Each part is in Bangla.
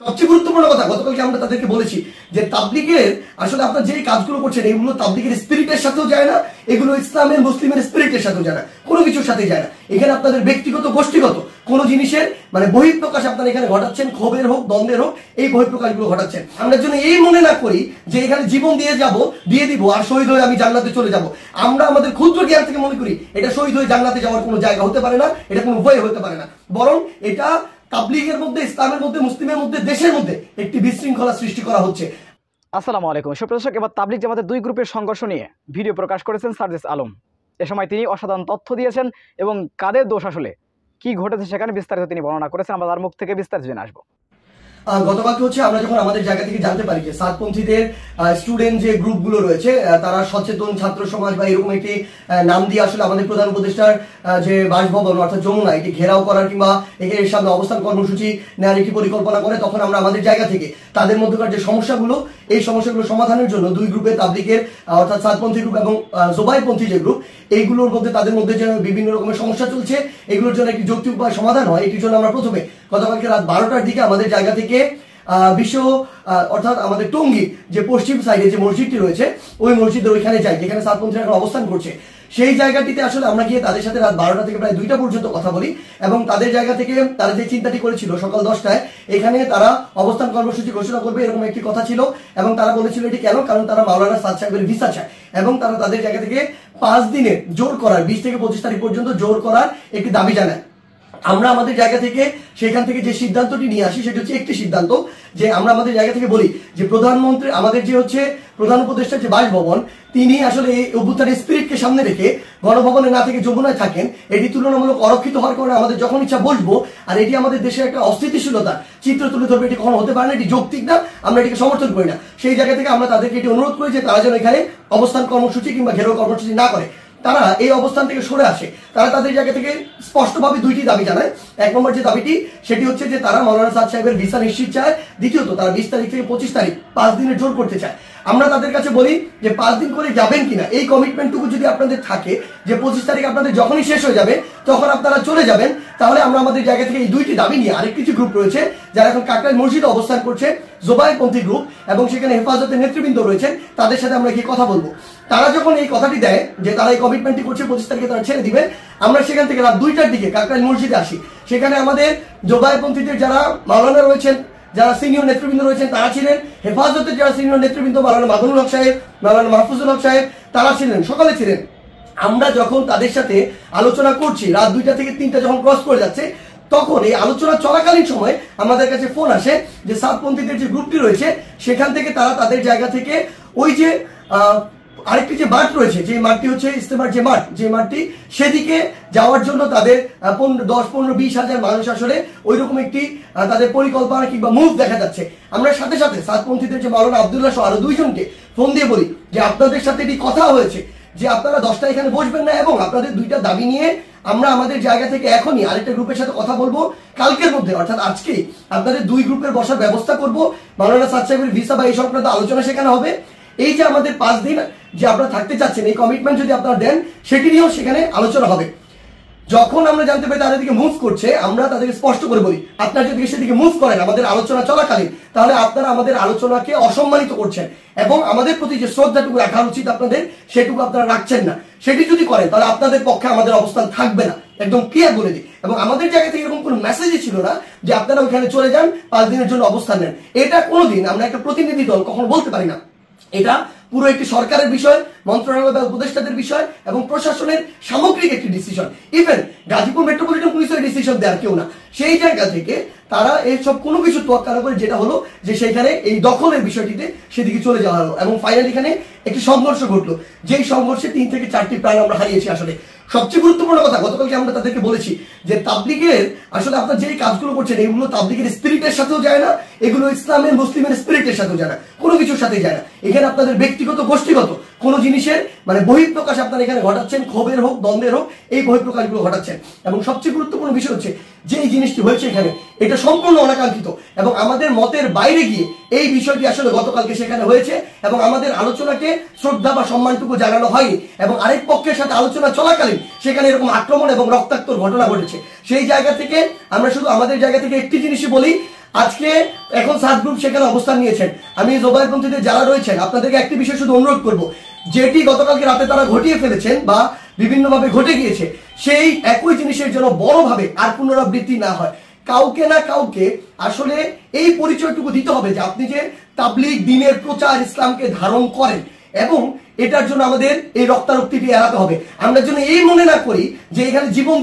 সবচেয়ে গুরুত্বপূর্ণ কথা, গতকালকে আমরা তাদেরকে বলেছি যে তাবলিগের আসলে আপনার যে কাজগুলো করছেন এগুলো তাবলিগের স্পিরিটের সাথেও যায় না, এগুলো ইসলামের মুসলিমের স্পিরিটের সাথেও যায় না, কোনো কিছুর সাথে যায় না। এখানে আপনাদের ব্যক্তিগত গোষ্ঠীগত কোনো জিনিসের বহিঃপ্রকাশ আপনারা এখানে ঘটাচ্ছেন, ক্ষোভের হোক দ্বন্দ্বের হোক, এই বহিঃপ্রকাশগুলো ঘটাচ্ছেন। আমরা যেন এই মনে না করি যে এখানে জীবন দিয়ে দিব আর শহীদ হয়ে আমি জান্নাতে চলে যাব। আমরা আমাদের ক্ষুদ্র জ্ঞান থেকে মনে করি এটা শহীদ হয়ে জান্নাতে যাওয়ার কোনো জায়গা হতে পারে না, এটা কোনো উপায় হতে পারে না, বরং এটা তাবলীগের মধ্যে, ইসলামের মধ্যে, মুসলিমের মধ্যে, দেশের মধ্যে একটি বিশৃঙ্খলা সৃষ্টি করা হচ্ছে। আসসালামু আলাইকুম সুপ্রদর্শক, এবার তাবলীগ জামাতের দুই গ্রুপের সংঘর্ষ নিয়ে ভিডিও প্রকাশ করেছেন সার্জিস আলম। এ সময় তিনি অসাধারণ তথ্য দিয়েছেন এবং কাদের দোষ, আসলে কি ঘটেছে সেখানে বিস্তারিত তিনি বর্ণনা করেছেন। আমরা তার মুখ থেকে বিস্তারিত জেনে আসবো। গতকালকে আমরা যখন আমাদের জায়গা থেকে জানতে পারি যে সাতপন্থীদের স্টুডেন্ট যে গ্রুপগুলো রয়েছে তারা সচেতন ছাত্র সমাজ বা এরকম একটি নাম দিয়ে আসলে আমাদের প্রধান উপদেষ্টার যে বাসভবন অর্থাৎ যমুনা এটি ঘেরাও করার কিংবা এর সামনে অবস্থান কর্মসূচি নেওয়ার একটি পরিকল্পনা করে, তখন আমরা আমাদের জায়গা থেকে তাদের মধ্যকার যে সমস্যাগুলো, এই সমস্যাগুলো সমাধানের জন্য দুই গ্রুপে তাবলীগের অর্থাৎ সাতপন্থী গ্রুপ এবং জোবাইরপন্থী যে গ্রুপ, এইগুলোর মধ্যে তাদের মধ্যে যে বিভিন্ন রকমের সমস্যা চলছে এগুলোর জন্য একটি যৌক্তিক উপায় সমাধান হয়, এটির জন্য আমরা প্রথমে গতকালকে রাত 12টার দিকে আমাদের জায়গা থেকে বিশ্ব অর্থাৎ আমাদের টঙ্গী যে পশ্চিম সাইডে যে মসজিদটি রয়েছে ওই মসজিদের ওইখানে যাই, যেখানে সাতপন্থীরা এখন অবস্থান করছে। সেই জায়গাটিতে আসলে আমরা গিয়ে তাদের সাথে রাত 12টা থেকে প্রায় 2টা পর্যন্ত কথা বলি এবং তাদের জায়গা থেকে তারা যে চিন্তাটি করেছিল সকাল 10টায় এখানে তারা অবস্থান কর্মসূচি ঘোষণা করবে এরকম একটি কথা ছিল এবং তারা বলেছিল এটি কেন, কারণ তারা মাওলানা সাদ সাহেবের ভিসা চায় এবং তারা তাদের জায়গা থেকে 5 দিনের জোর করার 20 থেকে 25 তারিখ পর্যন্ত জোর করার একটি দাবি জানায়। আমরা আমাদের জায়গা থেকে সেখান থেকে যে সিদ্ধান্তটি নিয়ে আসি সেটা হচ্ছে একটি সিদ্ধান্ত, যে আমরা আমাদের জায়গা থেকে বলি যে প্রধানমন্ত্রী আমাদের যে প্রধান উপদেষ্টার যে বাসভবন, তিনি আসলে এই অভ্যুত্থানের স্পিরিটকে সামনে রেখে গণভবনে না থেকে যমুনায় থাকেন। এটি তুলনামূলক অরক্ষিত হওয়ার কারণে আমাদের যখন ইচ্ছা বসবো, আর এটি আমাদের দেশের একটা অস্থিতিশীলতার চিত্র তুলে ধরবে, এটি কখনো হতে পারে না, এটি যৌক্তিক না, আমরা এটিকে সমর্থন করি না। সেই জায়গা থেকে আমরা তাদেরকে এটি অনুরোধ করি যে তারা যেন এখানে অবস্থান কর্মসূচি কিংবা ঘেরাও কর্মসূচি না করে, তারা এই অবস্থান থেকে সরে আসে। তারা তাদের জায়গা থেকে স্পষ্টভাবে দুইটি দাবি জানায়। এক নম্বর যে দাবিটি সেটি হচ্ছে যে তারা মাওলানা সাদ সাহেবের ভিসা নিশ্চিত চায়, দ্বিতীয়ত তারা 20 তারিখ থেকে 25 তারিখ 5 দিনের জোর করতে চায়। আমরা তাদের কাছে বলি যে 5 দিন করে যাবেন কিনা, এই কমিটমেন্টটুকু যদি আপনাদের থাকে যে 25 তারিখ আপনাদের যখনই শেষ হয়ে যাবে তখন আপনারা চলে যাবেন, তাহলে আমরা আমাদের জায়গা থেকে এই দুইটি দাবি নিয়ে আরেকটি যে গ্রুপ রয়েছে যারা এখন কাকরাইল মসজিদে অবস্থান করছে, জোবাইরপন্থী গ্রুপ এবং সেখানে হেফাজতের নেতৃবৃন্দ রয়েছেন, তাদের সাথে আমরা গিয়ে কথা বলবো। তারা যখন এই কথাটি দেয় যে তারা এই কমিটমেন্টটি করছে 25 তারিখে তারা ছেড়ে দিবে, আমরা সেখান থেকে রাত 2টার দিকে কাকরাইল মসজিদে আসি। সেখানে আমাদের জোবাইরপন্থীদের যারা মাওলানা রয়েছেন, যারা সিনিয়র নেতৃবৃন্দ রয়েছেন তারা ছিলেন, হেফাজতের যারা সিনিয়র নেতৃবৃন্দ মাওলানা মাদুনুল হক সাহেব, মাওলানা মাহফুজুল হক সাহেব, তারা ছিলেন, সকালে ছিলেন। আমরা যখন তাদের সাথে আলোচনা করছি রাত 2টা থেকে 3টা যখন ক্রস করে যাচ্ছে, তখন এই আলোচনা চলাকালীন সময় আমাদের কাছে ফোন আসে যে সাতপন্থীদের যে গ্রুপটি রয়েছে সেখান থেকে তারা তাদের জায়গা থেকে ওই যে আরেকটি যে মাঠ রয়েছে, যে মাঠটি হচ্ছে ইস্তেমার যে মাঠ, যে মাঠটি সেদিকে যাওয়ার জন্য তাদের 10, 15, 20 হাজার মানুষ আসলে ওই রকম একটি তাদের পরিকল্পনা কিংবা মুভ দেখা যাচ্ছে। আমরা সাথে সাথে সাতপন্থীদের যে মাওলানা আব্দুল্লাহ সহ আরো 2 জনকে ফোন দিয়ে বলি যে আপনাদের সাথে এটি কথা হয়েছে যে আপনারা 10টা এখানে বসবেন না এবং আপনাদের 2টা দাবি নিয়ে আমরা আমাদের জায়গা থেকে এখনই আরেকটা গ্রুপের সাথে কথা বলবো, কালকের মধ্যে অর্থাৎ আজকেই আপনাদের 2 গ্রুপের বসার ব্যবস্থা করব, মাওলানা সাদ সাহেবের ভিসা বা এই সংক্রান্ত আলোচনা সেখানে হবে। এই যে আমাদের 5 দিন যে আপনারা থাকতে চাচ্ছেন এই কমিটমেন্ট যদি আপনারা দেন সেটি নিয়েও সেখানে আলোচনা হবে। যখন আমরা জানতে পারি তাদের দিকে মুভ করছে, আমরা তাদেরকে স্পষ্ট করে বলি আপনারা যদি সেদিকে মুভ করেন আমাদের আলোচনা চলাকালীন, তাহলে আপনারা আমাদের আলোচনাকে অসম্মানিত করছেন এবং আমাদের প্রতি যে শ্রদ্ধাটুকু রাখা উচিত আপনাদের সেটুকু আপনারা রাখছেন না। সেটি যদি করেন তাহলে আপনাদের পক্ষে আমাদের অবস্থান থাকবে না, একদম ক্লিয়ার বলে দিই। এবং আমাদের জায়গা থেকে এরকম কোনো মেসেজই ছিল না যে আপনারা ওইখানে চলে যান 5 দিনের জন্য অবস্থান নেন। এটা কোনোদিন আমরা একটা প্রতিনিধি দল কখনো বলতে পারি না। এটা পুরো একটি সরকারের বিষয়, মন্ত্রণালয় বা উপদেষ্টাদের বিষয় এবং প্রশাসনের সামগ্রিক একটি ডিসিশন। ইভেন গাজীপুর মেট্রোপলিটন পুলিশের ডিসিশন দেওয়ার কেউ না। সেই জায়গা থেকে তারা এইসব কোনো কিছু তোয়াক্কা না করে যেটা হলো যে সেইখানে এই দখলের বিষয়টিতে সেদিকে চলে যাওয়া হলো এবং ফাইনালি এখানে একটি সংঘর্ষ ঘটলো, যেই সংঘর্ষে 3 থেকে 4টি প্রাণ আমরা হারিয়েছি। আসলে সবচেয়ে গুরুত্বপূর্ণ কথা, গতকালকে আমরা তাদেরকে বলেছি যে তাবলীগের আসলে আপনার যে কাজগুলো করছেন এগুলো তাবলীগের স্পিরিটের সাথেও যায় না, এগুলো ইসলামের মুসলিমের স্পিরিটের সাথেও যায় না, কোনো কিছুর সাথে যায় না। এখানে আপনাদের ব্যক্তিগত গোষ্ঠীগত কোনো জিনিসের বহিঃপ্রকাশ আপনারা এখানে ঘটাচ্ছেন, ক্ষোভের হোক দ্বন্দ্বের হোক, এই বহিঃপ্রকাশগুলো ঘটাচ্ছেন। এবং সবচেয়ে গুরুত্বপূর্ণ বিষয় হচ্ছে যে এই জিনিসটি হয়েছে এখানে এটা সম্পূর্ণ অনাকাঙ্ক্ষিত এবং আমাদের মতের বাইরে গিয়ে এই বিষয়টি আসলে গতকালকে সেখানে হয়েছে এবং আমাদের আলোচনাকে শ্রদ্ধা বা সম্মানটুকু জানানো হয়নি এবং আরেক পক্ষের সাথে আলোচনা চলাকালীন সেখানে এরকম আক্রমণ এবং রক্তাক্ত ঘটনা ঘটেছে। সেই জায়গা থেকে আমরা শুধু আমাদের জায়গা থেকে একটি জিনিসই বলি, আজকে এখন সাত গ্রুপ সেখানে অবস্থান নিয়েছেন। আমি জোবায়েরপন্থীদের যারা রয়েছেন আপনাদেরকে একটি বিষয় শুধু অনুরোধ করব, যেটি গতকালকে রাতে তারা ঘটিয়ে ফেলেছেন বা বিভিন্নভাবে ঘটে গিয়েছে, সেই একই জিনিসের জন্য বড়ভাবে আর পুনরাবৃত্তি না হয়। কাউকে না কাউকে আসলে এই পরিচয়টুকু দিতে হবে যে আপনি যে তাবলিগ দ্বীনের প্রচার ইসলামকে ধারণ করেন, এবং এটার জন্য আমাদের এই রক্তারক্তিটি এড়াতে হবে। আমরা যেন এই মনে না করি যে এখানে জীবন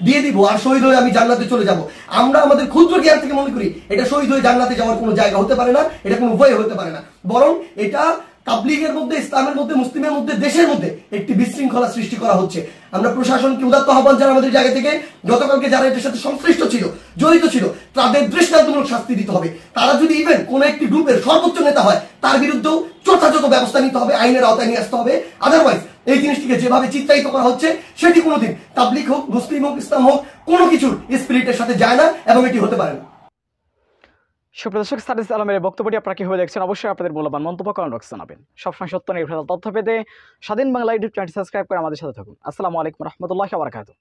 দিয়ে দিব আর শহীদ হয়ে আমি জান্নাতে চলে যাব। আমরা আমাদের ক্ষুদ্র জ্ঞান থেকে মনে করি এটা শহীদ হয়ে জান্নাতে যাওয়ার কোনো জায়গা হতে পারে না, এটা কোনো উপায় হতে পারে না। বরং এটা তাবলিগের মধ্যে, ইসলামের মধ্যে, মুসলিমের মধ্যে, দেশের মধ্যে একটি বিশৃঙ্খলা সৃষ্টি করা হচ্ছে। আমরা প্রশাসনকে উদাত্ত আহ্বান জানাই আমাদের জায়গা থেকে, গতকালকে যারা এটার সাথে সংশ্লিষ্ট ছিল, জড়িত ছিল, তাদের দৃষ্টান্তমূলক শাস্তি দিতে হবে। তারা যদি ইভেন কোন একটি গ্রুপের সর্বোচ্চ নেতা হয়, তার বিরুদ্ধেও যথাযথ ব্যবস্থা নিতে হবে, আইনের আওতায় নিয়ে আসতে হবে। আদারওয়াইজ এই জিনিসটিকে যেভাবে চিত্রায়িত করা হচ্ছে সেটি কোনোদিন তাবলিগ হোক, মুসলিম হোক, ইসলাম হোক, কোনো কিছুর স্পিরিটের সাথে যায় না এবং এটি হতে পারে না। সুপ্রদর্শক, সার্জিস আলমের বক্তব্যটি আপনারা কিভাবে দেখছেন অবশ্যই আপনাদের মূল্যবান মন্তব্য কমেন্ট বক্সে জানাবেন। সবসময় সত্য নির্ভর তথ্য পেতে স্বাধীন বাংলা ইউটিউব চ্যানেলটি সাবস্ক্রাইব করে আমাদের সাথে থাকুন। আসসালামু আলাইকুম রহমতুল্লাহি ওয়া বারাকাতুহু।